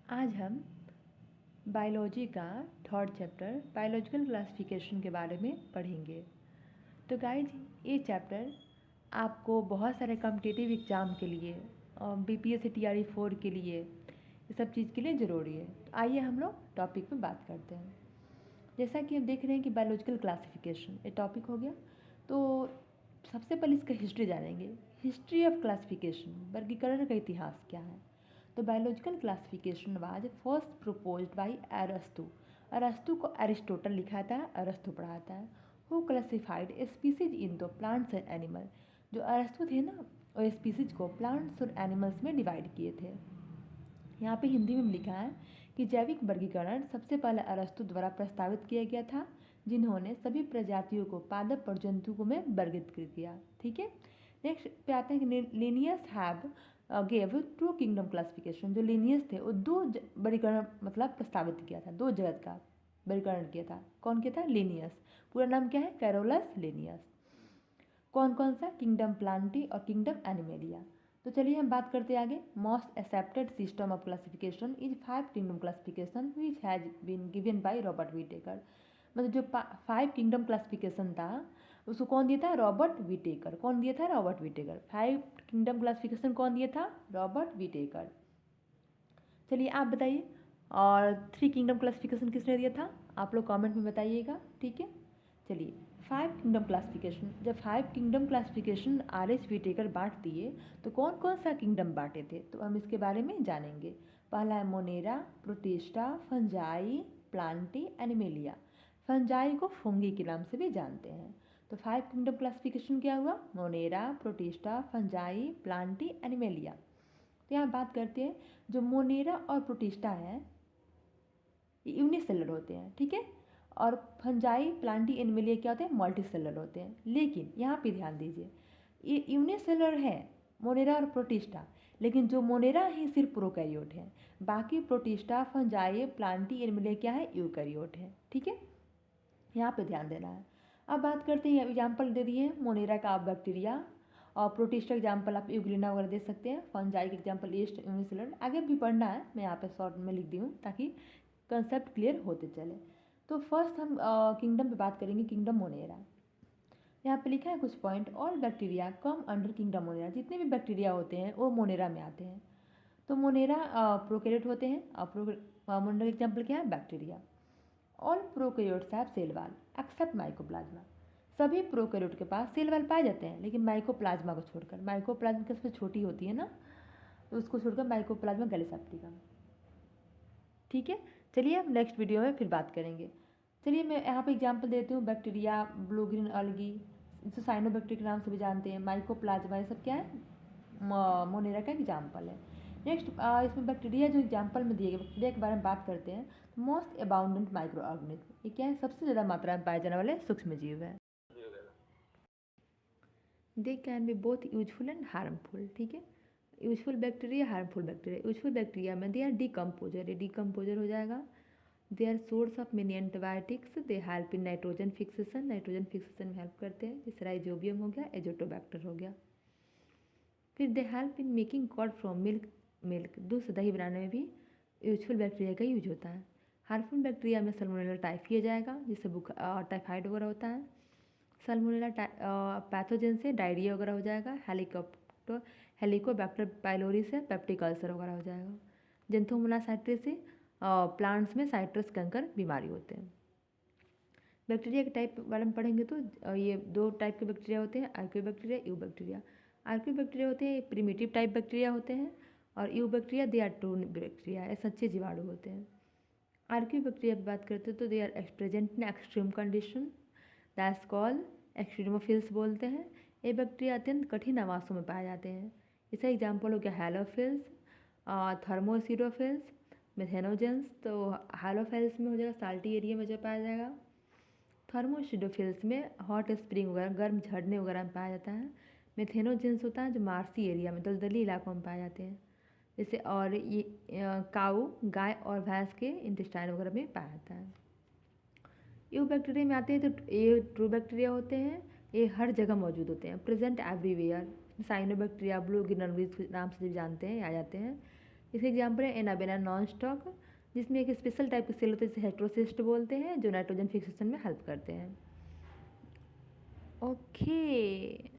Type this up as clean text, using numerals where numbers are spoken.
आज हम बायोलॉजी का थर्ड चैप्टर बायोलॉजिकल क्लासिफिकेशन के बारे में पढ़ेंगे। तो गाइज ये चैप्टर आपको बहुत सारे कॉम्पिटिटिव एग्ज़ाम के लिए और BPSC TRE 4 के लिए ये सब चीज़ के लिए ज़रूरी है। तो आइए हम लोग टॉपिक पे बात करते हैं। जैसा कि हम देख रहे हैं कि बायोलॉजिकल क्लासिफिकेशन ये टॉपिक हो गया। तो सबसे पहले इसका हिस्ट्री जानेंगे। हिस्ट्री ऑफ क्लासिफिकेशन, वर्गीकरण का इतिहास क्या है। तो biological classification was first proposed by अरस्तु। अरस्तु को अरिस्टोटल लिखाता है, अरस्तु पढ़ाता है। हु क्लासिफाइड स्पीसीज इन दो प्लांट्स एंड एनिमल। जो अरस्तु थे ना, वो स्पीसीज को प्लांट्स और एनिमल्स में डिवाइड किए थे। यहाँ पे हिंदी में लिखा है कि जैविक वर्गीकरण सबसे पहले अरस्तु द्वारा प्रस्तावित किया गया था, जिन्होंने सभी प्रजातियों को पादप और जंतुओं में वर्गीकृत किया। ठीक है, नेक्स्ट पे आते हैं कि Linnaeus have gave two kingdom classification. जो लिनियस थे वो दो वर्गीकरण मतलब प्रस्तावित किया था, दो जगत का वर्गीकरण किया था। कौन किया था? लिनियस। पूरा नाम क्या है? Carolus Linnaeus. कौन कौन सा? किंगडम प्लांटी और किंगडम एनिमेलिया। तो चलिए हम बात करते हैं आगे। Most accepted system of classification is 5 kingdom classification which has been given by Robert Whittaker. मतलब जो 5 किंगडम क्लासिफिकेशन था उसको कौन दिया था? Robert Whittaker. कौन दिया था? Robert Whittaker. 5 किंगडम क्लासिफिकेशन कौन दिया था? Robert Whittaker. चलिए आप बताइए। और 3 किंगडम क्लासिफिकेशन किसने दिया था? आप लोग कमेंट में बताइएगा। ठीक है, चलिए 5 किंगडम क्लासिफिकेशन। जब 5 किंगडम क्लासिफिकेशन RS विटेकर बांट दिए तो कौन कौन सा किंगडम बांटे थे? तो हम इसके बारे में जानेंगे। पहला है Monera, protista, fungi, Plantae, animalia. Fungi को फंगी के नाम से भी जानते हैं। तो 5 किंगडम क्लासिफिकेशन क्या हुआ? Monera, protista, fungi, Plantae, animalia. तो यहाँ बात करते हैं, जो मोनेरा और प्रोटिस्टा है ये यूनिसेलर होते हैं। ठीक है, और फंजाई, प्लांटी, एनिमेलिया क्या होते हैं? मल्टीसेलर होते हैं। लेकिन यहाँ पे ध्यान दीजिए, ये यूनिसेलर है मोनेरा और प्रोटिस्टा, लेकिन जो मोनेरा है सिर्फ प्रोकैरियोट है, बाकी प्रोटिस्टा, फंजाई, प्लांटी, एनिमेलिया क्या है? यूकैरियोट है। ठीक है, यहाँ पे ध्यान देना है। अब बात करते हैं, एग्जाम्पल दे दिए मोनेरा का आप बैक्टीरिया, और प्रोटिस्टा एग्जाम्पल आप यूग्लिना वगैरह दे सकते हैं। फंजाई के एग्जाम्पल ईस्ट, यूनिसेलर। आगे भी पढ़ना है, मैं यहाँ पे शॉर्ट में लिख दी हूँ ताकि कंसेप्ट क्लियर होते चले। तो फर्स्ट हम किंगडम पे बात करेंगे, किंगडम मोनेरा। यहाँ पे लिखा है कुछ point. All bacteria come under kingdom Monera. जितने भी बैक्टीरिया होते हैं वो मोनेरा में आते हैं। तो मोनेरा प्रोकैरियोट होते हैं, और मोनेरा एग्जाम्पल क्या है? Bacteria. All prokaryotes have cell wall except mycoplasma. सभी प्रोकैरियोट के पास सेल वॉल पाए जाते हैं, लेकिन माइकोप्लाज्मा को छोड़कर। माइकोप्लाज्मा सबसे छोटी होती है ना, तो उसको छोड़कर माइकोप्लाज्मा गैलीसेप्टिकम। ठीक है, चलिए अब नेक्स्ट वीडियो में फिर बात करेंगे। चलिए मैं यहाँ पे एग्जांपल देती हूँ। बैक्टीरिया, ब्लू ग्रीन अलगी, इसे साइनोबैक्टीरिया के नाम से भी जानते हैं। माइकोप्लाज्मा, ये सब क्या है? मोनेरा का एग्जाम्पल है। नेक्स्ट इसमें बैक्टीरिया जो एग्जाम्पल में दिए गए बैक्टीरिया के बारे में बात करते हैं। मोस्ट अबाउंडेंट माइक्रो ऑर्गेनिज्म, ये क्या है? सबसे ज़्यादा मात्रा में पाए जाने वाले सूक्ष्म जीव है। They can be both useful and harmful. ठीक है, useful bacteria, harmful bacteria. Useful bacteria में दे आर डिकम्पोजर, ये डिकम्पोजर हो जाएगा। They are source of many antibiotics. They help in nitrogen fixation, nitrogen fixation में हेल्प करते हैं, जैसे राइजोबियम हो गया, एजोटोबैक्टर हो गया। फिर they help in making curd from milk, milk दूध से दही बनाने में भी यूजफुल बैक्टीरिया का यूज होता है। हार्मफुल बैक्टीरिया में सल्मोनेला टाइफी आ जाएगा, जिससे टाइफाइड वगैरह होता है। सल्मोनेला पैथोजन से डायरिया वगैरह हो जाएगा। हेलिकोबैक्टर पाइलोरी से पेप्टिक अल्सर वगैरह हो जाएगा। जेंथोमोनासाइट्रिस से प्लांट्स में साइट्रस कैंकर बीमारी होते हैं। बैक्टीरिया के टाइप के बारे में पढ़ेंगे तो ये 2 टाइप के बैक्टीरिया होते हैं, आर्कियोबैक्टीरिया, यू बैक्टीरिया। आर्कियोबैक्टीरिया होते हैं प्रिमिटिव टाइप बैक्टीरिया होते हैं, और eubacteria they are true bacteria, ये सच्चे जीवाणु होते हैं। आर्कियोबैक्टीरिया की बात करते हैं तो they are present in extreme condition, that's called extremophiles बोलते हैं। ये बैक्टीरिया अत्यंत कठिन आवासों में पाए जाते हैं। इसका एग्जाम्पल हो गया हैलोफिल्स, थर्मोसिरोफिल्स, मेथेनोजेंस। तो हैलोफिल्स में हो जाएगा साल्टी एरिया में जो पाया जाएगा। थर्मोसिडोफिल्स में हॉट स्प्रिंग वगैरह, गर्म झरने वगैरह में पाया जाता है। मेथेनोजेंस होता है जो मार्सी एरिया में, दलदली इलाकों में पाए जाते हैं, जैसे। और ये काऊ, गाय और भैंस के इंटेस्टाइन वगैरह में पाया जाता है। यू बैक्टीरिया में आते हैं तो ये ट्रू बैक्टीरिया होते हैं, ये हर जगह मौजूद होते हैं, प्रेजेंट एवरीवेयर। साइनोबैक्टीरिया, ब्लू गिनर्विस के नाम से भी जानते हैं, आ जाते हैं। इसके एग्जाम्पल है एनाबेना नॉन स्टॉक, जिसमें एक स्पेशल टाइप के सेल होते हैं जिसे हेट्रोसिस्ट बोलते हैं, जो नाइट्रोजन फिक्सेशन में हेल्प करते हैं। ओके।